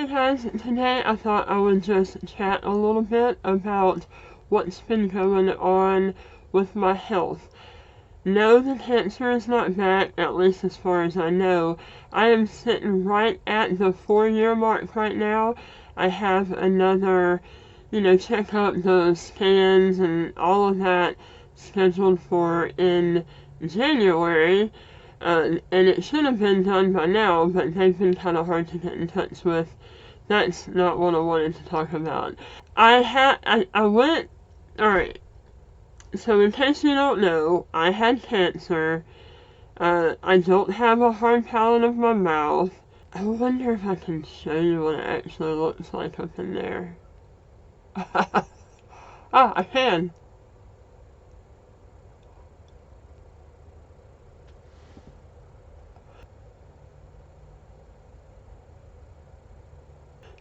because today I thought I would just chat a little bit about what's been going on with my health. No, the cancer is not back, at least as far as I know. I am sitting right at the 4-year mark right now. I have another, checkup, those scans and all of that scheduled for in January. And it should have been done by now, but they've been kind of hard to get in touch with. That's not what I wanted to talk about. I went, alright, so in case you don't know, I had cancer. I don't have a hard palate of my mouth. I wonder if I can show you what it actually looks like up in there. I can.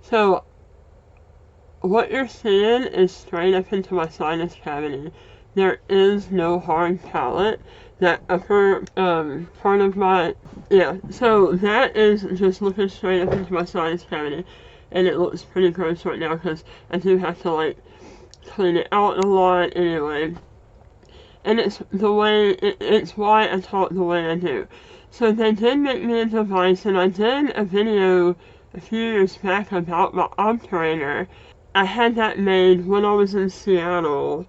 So, what you're seeing is straight up into my sinus cavity. There is no hard palate. That upper part of my, so that is just looking straight up into my sinus cavity. And it looks pretty gross right now because I do have to clean it out a lot anyway. And it's why I talk the way I do. So they did make me a device, and I did a video a few years back about my obturator. I had that made when I was in Seattle,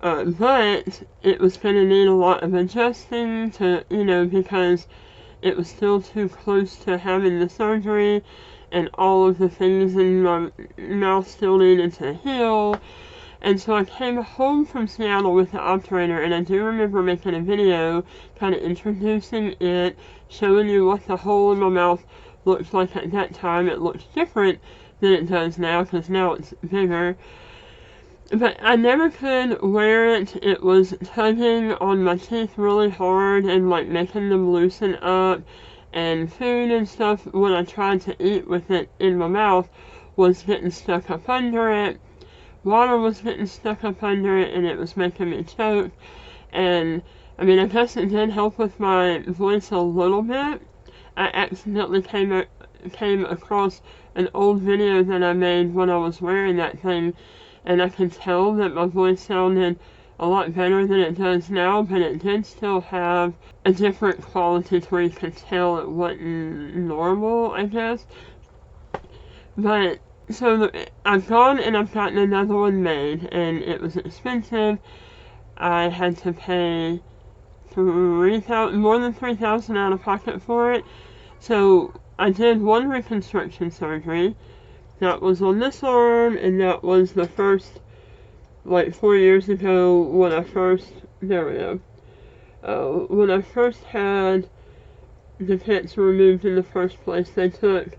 but it was going to need a lot of adjusting to, because it was still too close to having the surgery, and all of the things in my mouth still needed to heal. And so I came home from Seattle with the obturator, and I do remember making a video kind of introducing it, showing you what the hole in my mouth looked like at that time. It looks different than it does now, because now it's bigger. But I never could wear it. It was tugging on my teeth really hard and making them loosen up. And food and stuff, when I tried to eat with it in my mouth, was getting stuck up under it. Water was getting stuck up under it, and it was making me choke. And, I guess it did help with my voice a little bit. I accidentally came across an old video that I made when I was wearing that thing, and I could tell that my voice sounded a lot better than it does now, but it did still have a different quality to where you could tell it wasn't normal, I guess. But, so I've gone and I've gotten another one made, and it was expensive. I had to pay more than $3,000 out of pocket for it. So I did one reconstruction surgery. That was on this arm, and that was the first, 4 years ago when I first, there we go. When I first had the cancer removed in the first place, they took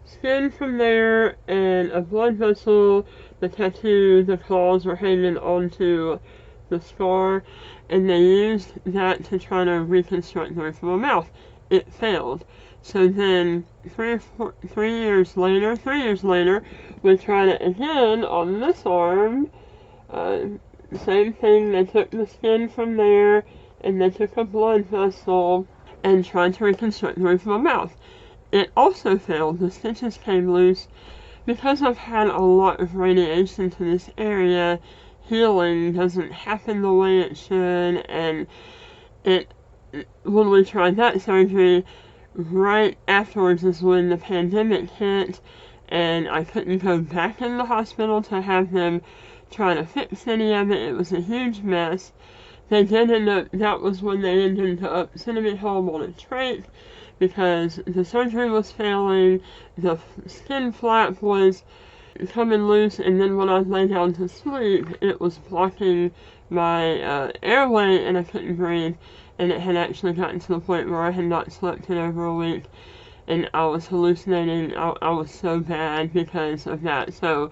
skin from there and a blood vessel. The tattoo, the claws were hanging onto the scar, and they used that to try to reconstruct the roof of my mouth. It failed. So then 3 years later, we tried it again on this arm. Same thing, they took the skin from there, and they took a blood vessel and tried to reconstruct the roof of my mouth. It also failed. The stitches came loose. Because I've had a lot of radiation to this area, healing doesn't happen the way it should, and when we tried that surgery, right afterwards is when the pandemic hit, and I couldn't go back in the hospital to have them try to fix any of it. It was a huge mess. That was when they ended up sending me home on a trach, because the surgery was failing, the skin flap was coming loose, and then when I lay down to sleep, it was blocking my airway, and I couldn't breathe. And it had actually gotten to the point where I had not slept in over a week, and I was hallucinating. I was so bad because of that. So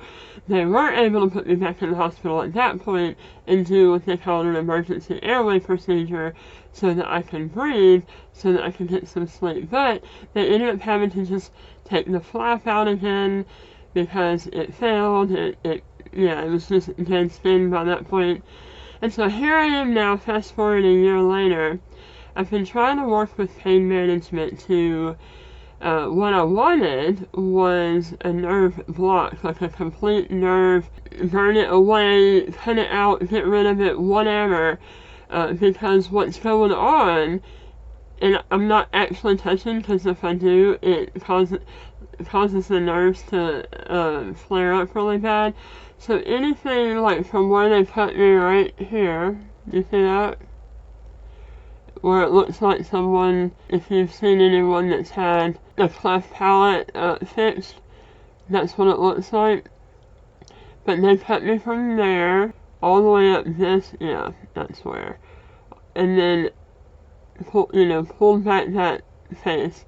they weren't able to put me back in the hospital at that point and do what they called an emergency airway procedure so that I could breathe, so that I could get some sleep. But they ended up having to just take the flap out again because it failed. It was just dead skin by that point. And so here I am now, fast forward a year later. I've been trying to work with pain management to What I wanted was a nerve block, like a complete nerve, burn it away, cut it out, get rid of it, whatever, because what's going on, and I'm not actually touching, because if I do, it causes the nerves to flare up really bad. So anything like from where they cut me right here, you see that? Where it looks like someone, if you've seen anyone that's had a cleft palate fixed, that's what it looks like. But they cut me from there all the way up this, yeah, that's where. And then, pulled back that face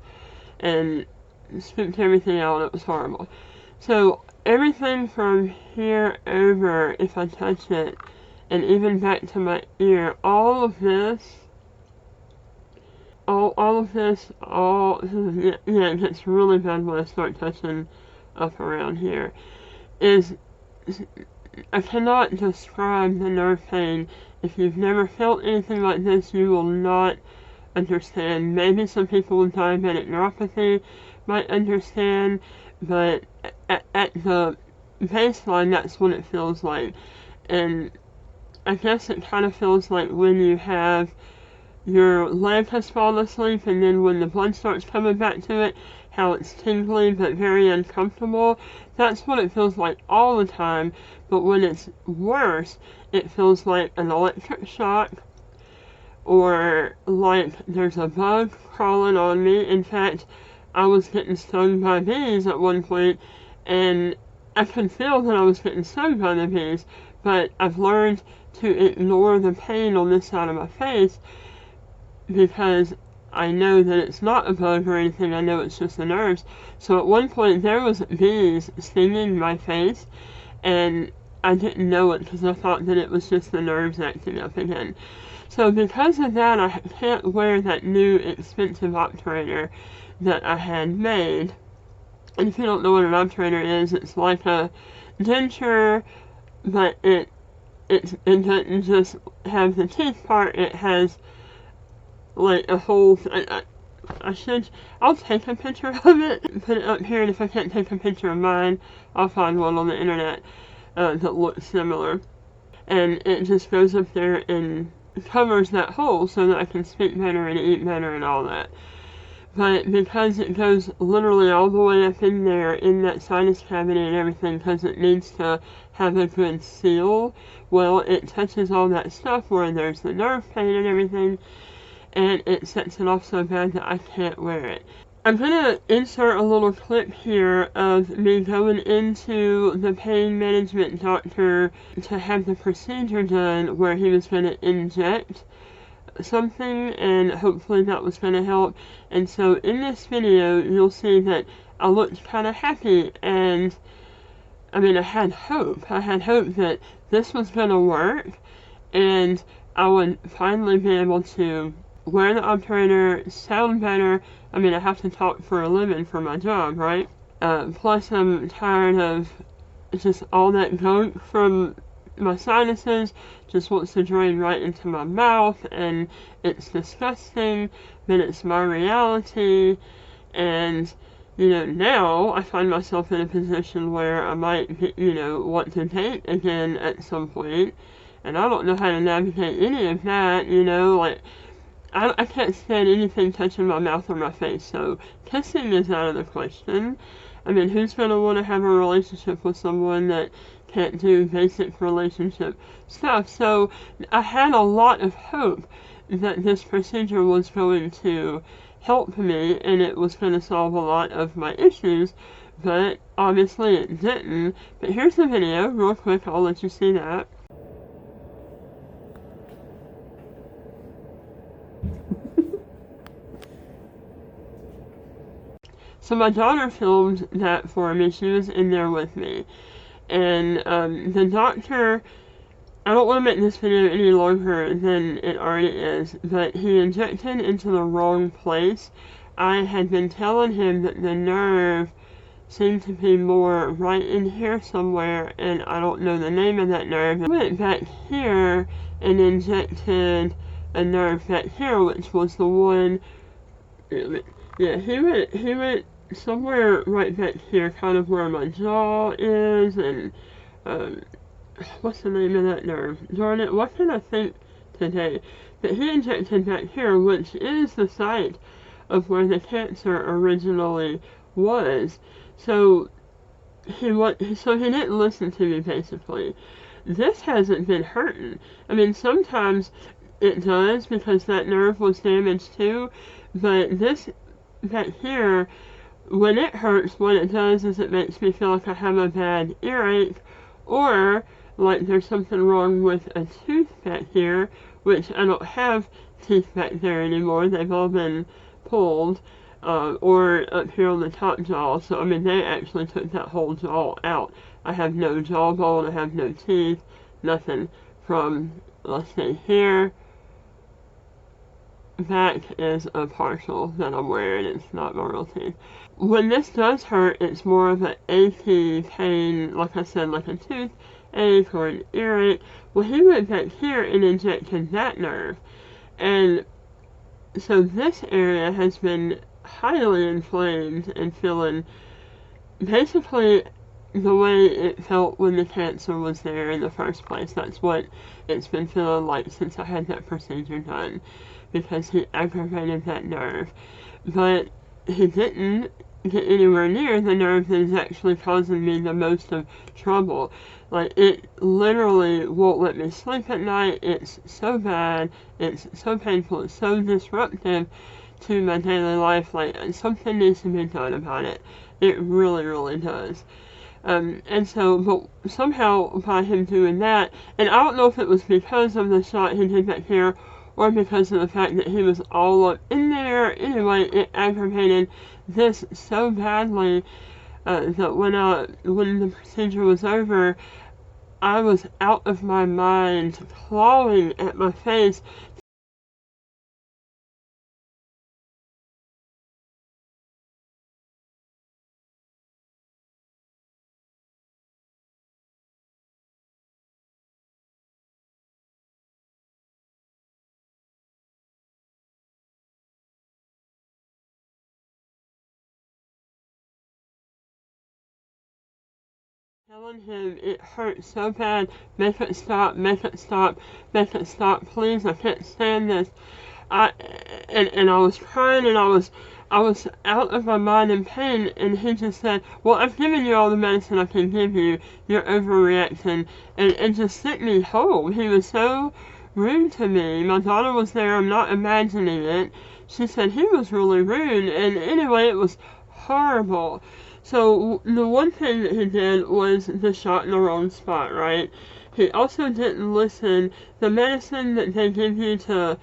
and scooped everything out. It was horrible. So everything from here over, if I touch it, and even back to my ear, all of this, it gets really bad when I start touching up around here, I cannot describe the nerve pain. If you've never felt anything like this, you will not understand. Maybe some people with diabetic neuropathy might understand, but at the baseline, that's what it feels like. And I guess it kind of feels like when you have your leg has fallen asleep, and then when the blood starts coming back to it, how it's tingly but very uncomfortable. That's what it feels like all the time, but when it's worse, it feels like an electric shock, or like there's a bug crawling on me. In fact, I was getting stung by bees at one point, and I could feel that I was getting stung by the bees, but I've learned to ignore the pain on this side of my face, because I know that it's not a bug or anything. I know it's just the nerves. So at one point there was bees stinging my face, and I didn't know it because I thought that it was just the nerves acting up again. So because of that, I can't wear that new expensive obturator that I had made. And if you don't know what an obturator is, it's like a denture, but it doesn't just have the teeth part, it has like a whole, I'll take a picture of it, put it up here, and if I can't take a picture of mine, I'll find one on the internet that looks similar. And it just goes up there and covers that hole so that I can speak better and eat better and all that. But because it goes literally all the way up in there, in that sinus cavity and everything, because it needs to have a good seal, well, it touches all that stuff where there's the nerve pain and everything, and it sets it off so bad that I can't wear it. I'm going to insert a little clip here of me going into the pain management doctor to have the procedure done, where he was going to inject something, and hopefully that was going to help. And so in this video, you'll see that I looked kind of happy, and I had hope. I had hope that this was going to work, and I would finally be able to wear the obturator, sound better. I have to talk for a living for my job, right? Plus I'm tired of just all that gunk from my sinuses, just wants to drain right into my mouth, and it's disgusting, but it's my reality. And now I find myself in a position where I might want to date again at some point, and I don't know how to navigate any of that. I can't stand anything touching my mouth or my face, so kissing is out of the question. Who's going to want to have a relationship with someone that can't do basic relationship stuff? So I had a lot of hope that this procedure was going to help me, and it was going to solve a lot of my issues, but obviously it didn't. But here's the video, real quick, I'll let you see that. So my daughter filmed that for me. She was in there with me. And the doctor, I don't want to make this video any longer than it already is, but he injected into the wrong place. I had been telling him that the nerve seemed to be more right in here somewhere, and I don't know the name of that nerve. I went back here and injected a nerve back here, which was the one Yeah, he went somewhere right back here, kind of where my jaw is, and um, what's the name of that nerve? Darn it, what can I think today? But he injected back here, which is the site of where the cancer originally was. So he didn't listen to me basically. This hasn't been hurting. I mean, sometimes it does because that nerve was damaged too, but this back here, when it hurts, what it does is it makes me feel like I have a bad earache, or like there's something wrong with a tooth back here, which I don't have teeth back there anymore. They've all been pulled, or up here on the top jaw. So I mean, they actually took that whole jaw out. I have no jawbone. I have no teeth. Nothing from, let's say, here back is a partial that I'm wearing. It's not my real teeth. When this does hurt, it's more of an achy pain, like I said, like a toothache or an earache. Well, he went back here and injected that nerve. And so this area has been highly inflamed and feeling basically the way it felt when the cancer was there in the first place. That's what it's been feeling like since I had that procedure done, because he aggravated that nerve. But he didn't get anywhere near the nerve that is actually causing me the most of trouble. Like, it literally won't let me sleep at night. It's so bad, it's so painful, it's so disruptive to my daily life. Like, something needs to be done about it. It really, really does. And so, but somehow by him doing that, and I don't know if it was because of the shot he did back here, or because of the fact that he was all up in there. Anyway, it aggravated this so badly that when the procedure was over, I was out of my mind, clawing at my face, telling him it hurts so bad, make it stop, make it stop, make it stop, please, I can't stand this. I and I was crying, and I was out of my mind in pain, and he just said, well, I've given you all the medicine I can give you, you're overreacting, and just sent me home. He was so rude to me. My daughter was there, I'm not imagining it. She said he was really rude, and anyway, it was horrible. So the one thing that he did was the shot in the wrong spot, right? He also didn't listen. The medicine that they give you to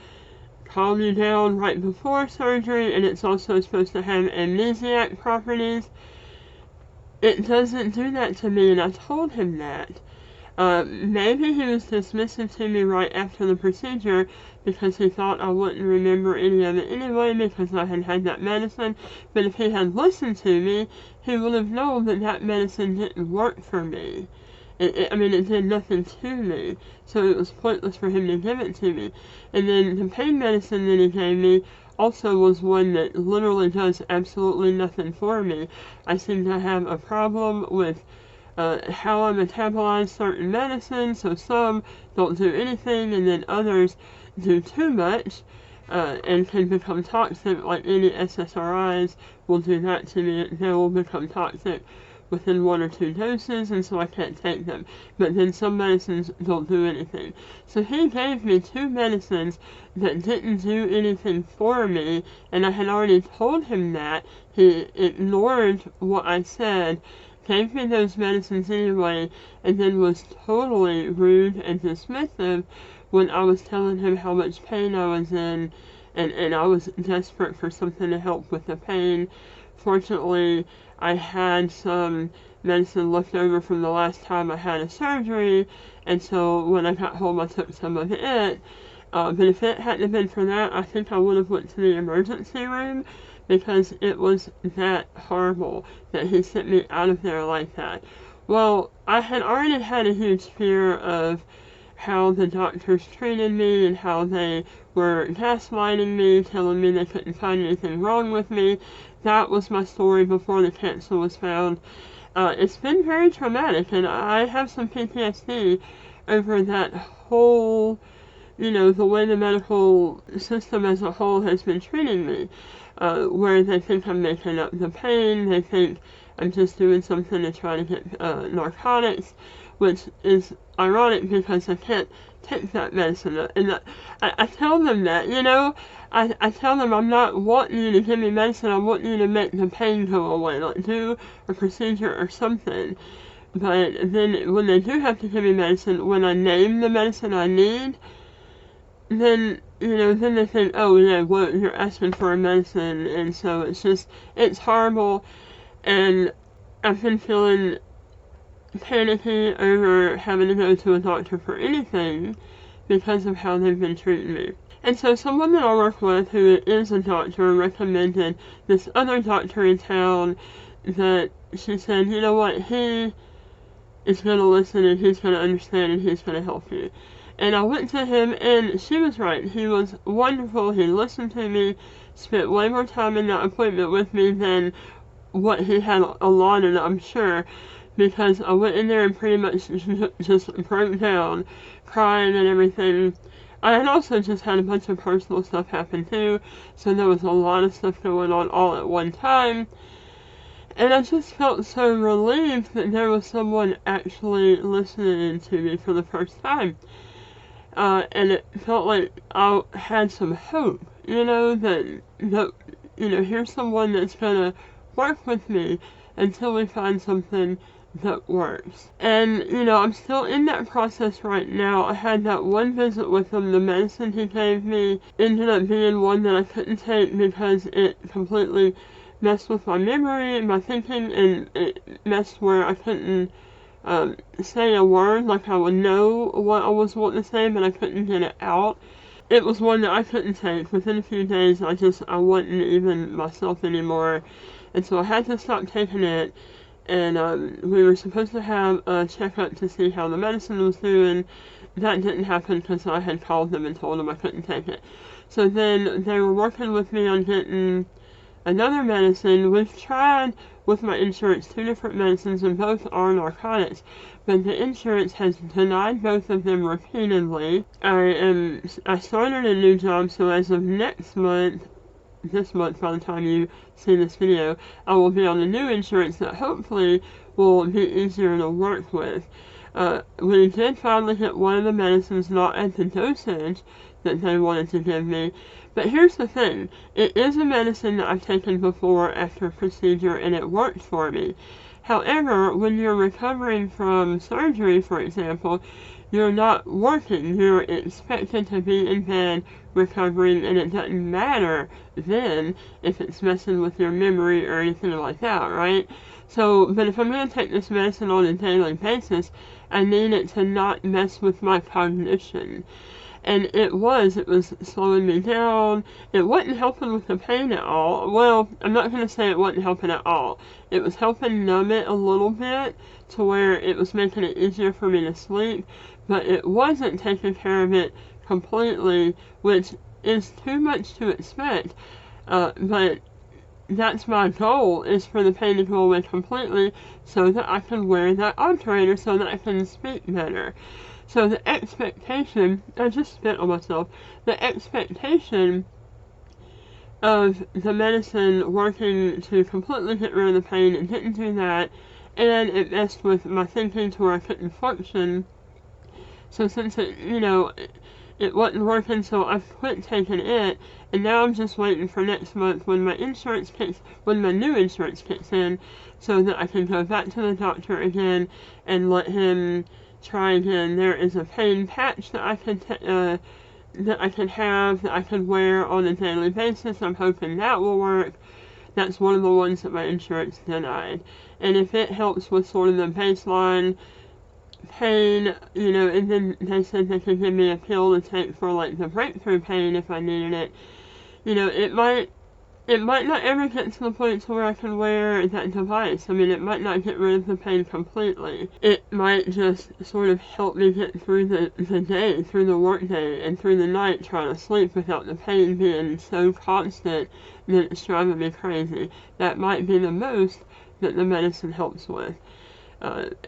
calm you down right before surgery, and it's also supposed to have amnesiac properties, it doesn't do that to me, and I told him that. Maybe he was dismissive to me right after the procedure because he thought I wouldn't remember any of it anyway because I had had that medicine. But if he had listened to me, he would have known that that medicine didn't work for me. I mean, it did nothing to me, so it was pointless for him to give it to me. And then the pain medicine that he gave me also was one that literally does absolutely nothing for me. I seem to have a problem with how I metabolize certain medicines, so some don't do anything, and then others do too much and can become toxic, like any SSRIs will do that to me. They will become toxic within 1 or 2 doses, and so I can't take them. But then some medicines don't do anything. So he gave me 2 medicines that didn't do anything for me, and I had already told him that. He ignored what I said, gave me those medicines anyway, and then was totally rude and dismissive when I was telling him how much pain I was in, and I was desperate for something to help with the pain. Fortunately, I had some medicine left over from the last time I had a surgery, and so when I got home I took some of it. But if it hadn't been for that, I think I would have went to the emergency room, because it was that horrible that he sent me out of there like that. Well, I had already had a huge fear of how the doctors treated me and how they were gaslighting me, telling me they couldn't find anything wrong with me. That was my story before the cancer was found. It's been very traumatic, and I have some PTSD over that whole, the way the medical system as a whole has been treating me, where they think I'm making up the pain, they think I'm just doing something to try to get narcotics, which is ironic because I can't take that medicine. And I tell them that, I tell them I'm not wanting you to give me medicine, I want you to make the pain go away, like do a procedure or something. But then when they do have to give me medicine, when I name the medicine I need, then, then they think, oh yeah, well, you're asking for a medicine, and so it's horrible, and I've been feeling panicky over having to go to a doctor for anything because of how they've been treating me. And so someone that I work with who is a doctor recommended this other doctor in town that she said, you know what, he is going to listen and he's going to understand and he's going to help you. And I went to him, and she was right. He was wonderful. He listened to me, spent way more time in that appointment with me than what he had allotted, I'm sure, because I went in there and pretty much just broke down, crying and everything. I had also just had a bunch of personal stuff happen too, so there was a lot of stuff going on all at one time. And I just felt so relieved that there was someone actually listening to me for the first time. And it felt like I had some hope, that here's someone that's gonna work with me until we find something that works. And, I'm still in that process right now. I had that one visit with him. The medicine he gave me ended up being one that I couldn't take because it completely messed with my memory and my thinking, and it messed where I couldn't say a word, like I would know what I was wanting to say, but I couldn't get it out. It was one that I couldn't take. Within a few days, I wasn't even myself anymore, and so I had to stop taking it, and we were supposed to have a checkup to see how the medicine was doing. That didn't happen because I had called them and told them I couldn't take it. So then they were working with me on getting another medicine. We've tried with my insurance 2 different medicines, and both are narcotics, but the insurance has denied both of them repeatedly. I started a new job, so as of this month by the time you see this video, I will be on the new insurance that hopefully will be easier to work with. We did finally get one of the medicines not at the dosage that they wanted to give me. But here's the thing, it is a medicine that I've taken before after a procedure and it worked for me. However, when you're recovering from surgery, for example, you're not working, you're expected to be in bed recovering, and it doesn't matter then if it's messing with your memory or anything like that, right? So, but if I'm going to take this medicine on a daily basis, I need it to not mess with my cognition. And it was slowing me down. It wasn't helping with the pain at all. Well, I'm not going to say it wasn't helping at all. It was helping numb it a little bit to where it was making it easier for me to sleep, but it wasn't taking care of it completely, which is too much to expect. But that's my goal, is for the pain to go away completely so that I can wear that obturator so that I can speak better. So the expectation, I just spit on myself, the expectation of the medicine working to completely get rid of the pain, it didn't do that, and it messed with my thinking to where I couldn't function. So since it wasn't working, so I quit taking it, and now I'm just waiting for next month when my new insurance kicks in, so that I can go back to the doctor again and let him try again. There is a pain patch that I can wear on a daily basis. I'm hoping that will work. That's one of the ones that my insurance denied. And if it helps with sort of the baseline pain, and then they said they could give me a pill to take for like the breakthrough pain if I needed it. It might it might not ever get to the point to where I can wear that device. I mean, it might not get rid of the pain completely. It might just sort of help me get through the day, through the work day, and through the night trying to sleep without the pain being so constant that it's driving me crazy. That might be the most that the medicine helps with.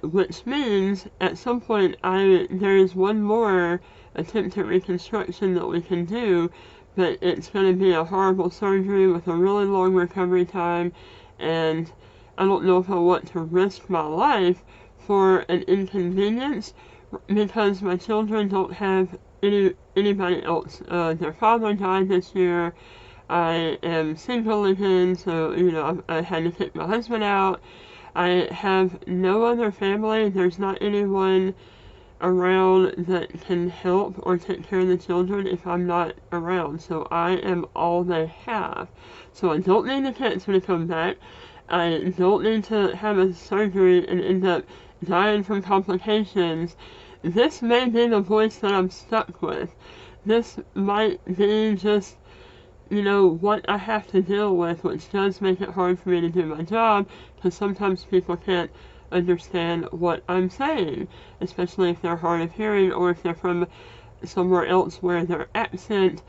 Which means at some point there is one more attempt at reconstruction that we can do, but it's going to be a horrible surgery with a really long recovery time, and I don't know if I want to risk my life for an inconvenience because my children don't have anybody else. Their father died this year. I am single again, so I had to kick my husband out. I have no other family. There's not anyone around that can help or take care of the children if I'm not around. So I am all they have. So I don't need the cancer to come back. I don't need to have a surgery and end up dying from complications. This may be the voice that I'm stuck with. This might be just what I have to deal with, which does make it hard for me to do my job, because sometimes people can't understand what I'm saying, especially if they're hard of hearing or if they're from somewhere else where their accent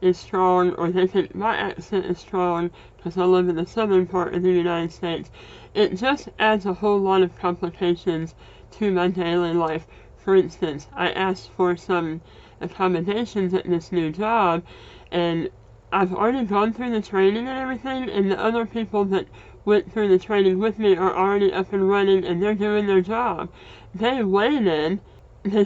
is strong, or they think my accent is strong because I live in the southern part of the United States. It just adds a whole lot of complications to my daily life. For instance, I asked for some accommodations at this new job, and I've already gone through the training and everything, and the other people that went through the training with me are already up and running, and they're doing their job. They waited. I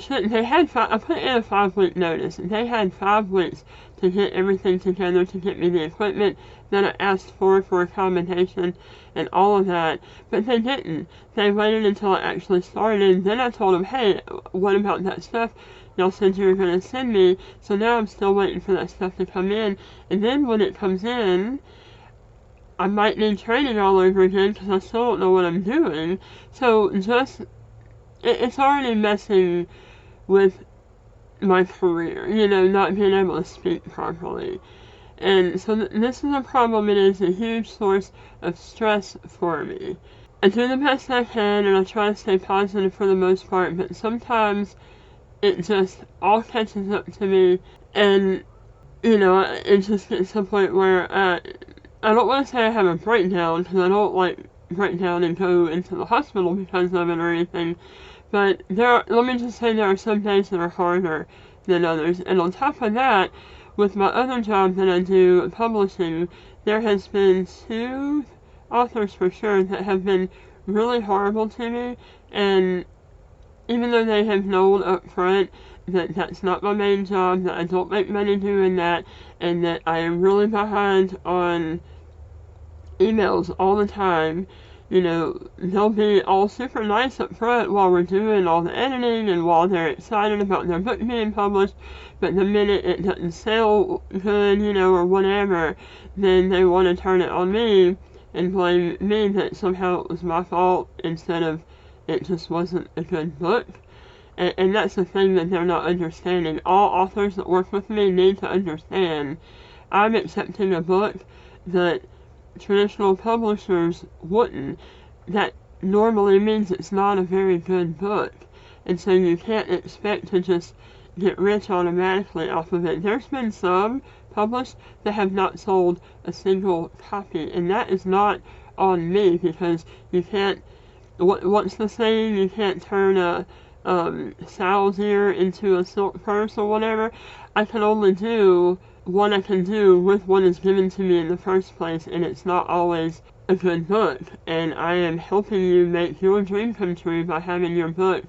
put in a 5-week notice. They had 5 weeks to get everything together, to get me the equipment that I asked for accommodation and all of that, but they didn't. They waited until I actually started. Then I told them, hey, what about that stuff y'all said you were going to send me? So now I'm still waiting for that stuff to come in, and then when it comes in, I might need training all over again because I still don't know what I'm doing. So it's already messing with my career, not being able to speak properly. And so this is a problem. It is a huge source of stress for me. I do the best I can, and I try to stay positive for the most part, but sometimes it just all catches up to me, and it just gets to the point where I don't want to say I have a breakdown, because I don't break down and go into the hospital because of it or anything, but let me just say there are some days that are harder than others. And on top of that, with my other job that I do, publishing, there has been 2 authors for sure that have been really horrible to me, and even though they have known up front that that's not my main job, that I don't make money doing that, and that I am really behind on emails all the time, they'll be all super nice up front while we're doing all the editing and while they're excited about their book being published, but the minute it doesn't sell good, or whatever, then they want to turn it on me and blame me that somehow it was my fault instead of it just wasn't a good book. And that's the thing that they're not understanding. All authors that work with me need to understand I'm accepting a book that traditional publishers wouldn't. That normally means it's not a very good book. And so you can't expect to just get rich automatically off of it. There's been some published that have not sold a single copy, and that is not on me, because you can't, what's the saying, you can't turn a sow's ear into a silk purse or whatever. I can only do what I can do with what is given to me in the first place, and it's not always a good book. And I am helping you make your dream come true by having your book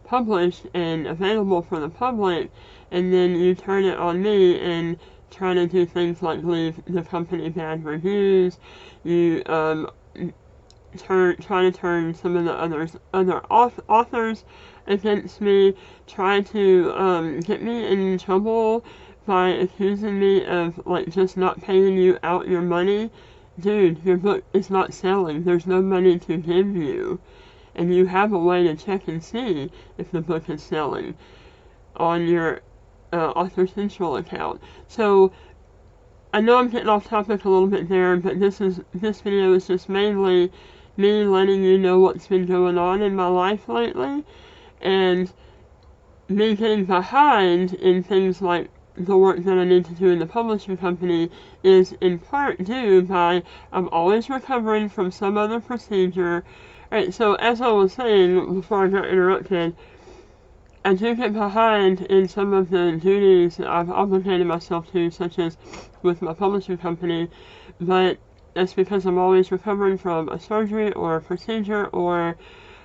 published and available for the public, and then you turn it on me and try to do things like leave the company bad reviews. You try to turn some of the other authors against me, try to get me in trouble by accusing me of just not paying you out your money. Dude, your book is not selling. There's no money to give you, and you have a way to check and see if the book is selling on your Author Central account. So I know I'm getting off topic a little bit there, but this video is just mainly me letting you know what's been going on in my life lately, and me getting behind in things like the work that I need to do in the publishing company is in part due by I'm always recovering from some other procedure. Alright, so as I was saying before I got interrupted, I do get behind in some of the duties that I've obligated myself to, such as with my publishing company, but that's because I'm always recovering from a surgery or a procedure or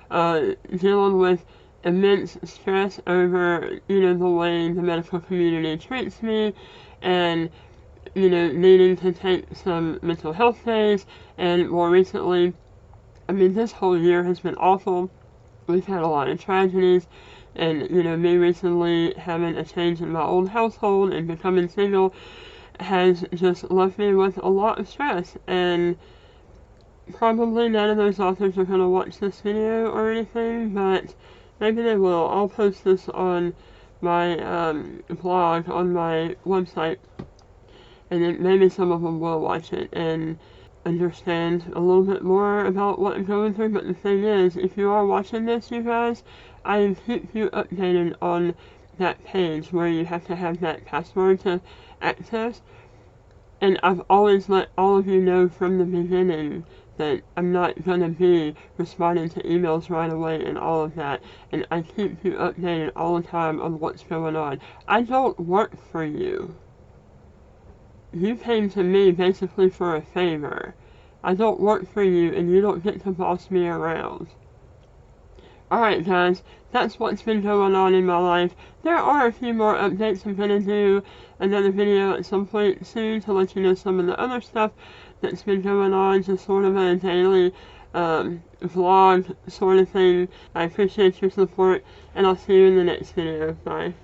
dealing with immense stress over, the way the medical community treats me, and, needing to take some mental health days, and more recently, this whole year has been awful. We've had a lot of tragedies, and, me recently having a change in my old household and becoming single has just left me with a lot of stress, and probably none of those authors are going to watch this video or anything, but maybe they will. I'll post this on my blog on my website, and then maybe some of them will watch it and understand a little bit more about what I'm going through. But the thing is, if you are watching this, you guys, I keep you updated on that page where you have to have that password to access, and I've always let all of you know from the beginning that I'm not going to be responding to emails right away and all of that, and I keep you updated all the time on what's going on. I don't work for you. You came to me basically for a favor. I don't work for you, and you don't get to boss me around. Alright guys, that's what's been going on in my life. There are a few more updates. I'm going to do another video at some point soon to let you know some of the other stuff that's been going on, just sort of a daily vlog sort of thing. I appreciate your support, and I'll see you in the next video. Bye.